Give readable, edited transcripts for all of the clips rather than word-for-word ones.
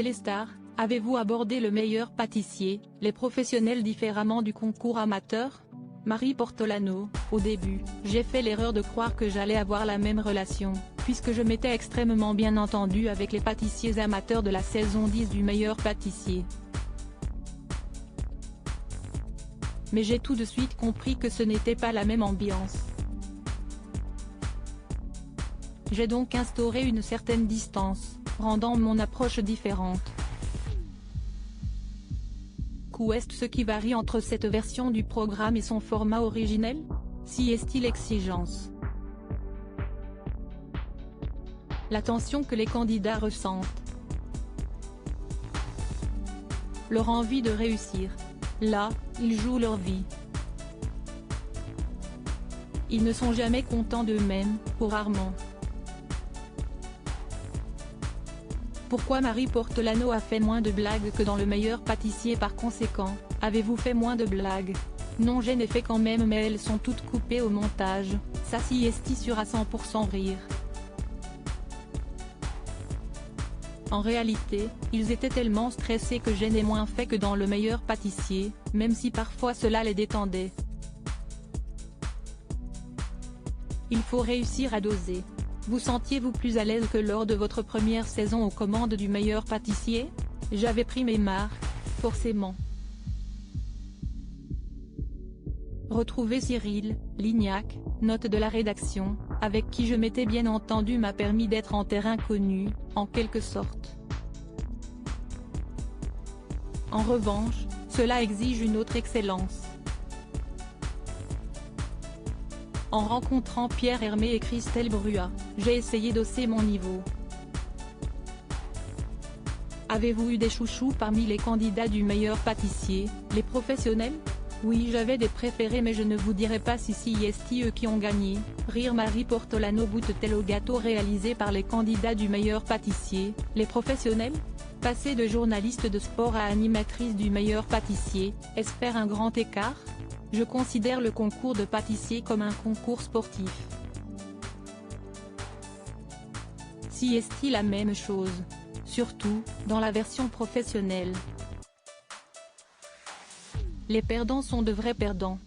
Téléstar, avez-vous abordé le meilleur pâtissier, les professionnels différemment du concours amateur? Marie Portolano, au début, j'ai fait l'erreur de croire que j'allais avoir la même relation, puisque je m'étais extrêmement bien entendue avec les pâtissiers amateurs de la saison 10 du meilleur pâtissier. Mais j'ai tout de suite compris que ce n'était pas la même ambiance. J'ai donc instauré une certaine distance, rendant mon approche différente. Où est ce qui varie entre cette version du programme et son format originel? Si est-il l'exigence, la tension que les candidats ressentent, leur envie de réussir. Là, ils jouent leur vie. Ils ne sont jamais contents d'eux-mêmes, ou rarement. Pourquoi Marie Portolano a fait moins de blagues que dans le meilleur pâtissier? Par conséquent, avez-vous fait moins de blagues? Non, j'en ai fait quand même, mais elles sont toutes coupées au montage, ça si est sûr à 100% rire. En réalité, ils étaient tellement stressés que j'en ai moins fait que dans le meilleur pâtissier, même si parfois cela les détendait. Il faut réussir à doser. Vous sentiez-vous plus à l'aise que lors de votre première saison aux commandes du meilleur pâtissier? J'avais pris mes marques, forcément. Retrouver Cyril Lignac, note de la rédaction, avec qui je m'étais bien entendu, m'a permis d'être en terrain connu, en quelque sorte. En revanche, cela exige une autre excellence. En rencontrant Pierre Hermé et Christelle Brua, j'ai essayé d'hausser mon niveau. Avez-vous eu des chouchous parmi les candidats du meilleur pâtissier, les professionnels? Oui, j'avais des préférés, mais je ne vous dirai pas si c'est eux qui ont gagné. Rire. Marie Portolano goûte-t-elle au gâteau réalisé par les candidats du meilleur pâtissier, les professionnels? Passer de journaliste de sport à animatrice du meilleur pâtissier, est-ce faire un grand écart? Je considère le concours de pâtissier comme un concours sportif. Si est-il la même chose? Surtout, dans la version professionnelle. Les perdants sont de vrais perdants.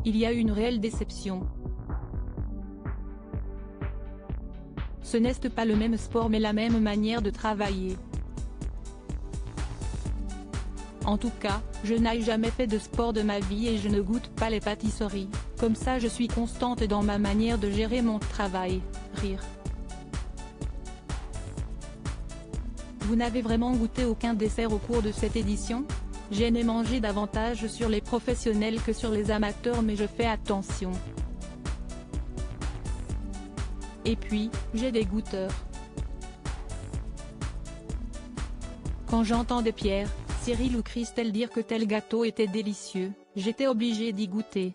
Il y a une réelle déception. Ce n'est pas le même sport mais la même manière de travailler. En tout cas, je n'ai jamais fait de sport de ma vie et je ne goûte pas les pâtisseries, comme ça je suis constante dans ma manière de gérer mon travail. Rire. Vous n'avez vraiment goûté aucun dessert au cours de cette édition? J'en ai mangé davantage sur les professionnels que sur les amateurs, mais je fais attention. Et puis, j'ai des goûteurs. Quand j'entendais Pierre, Cyril ou Christelle dire que tel gâteau était délicieux, j'étais obligée d'y goûter.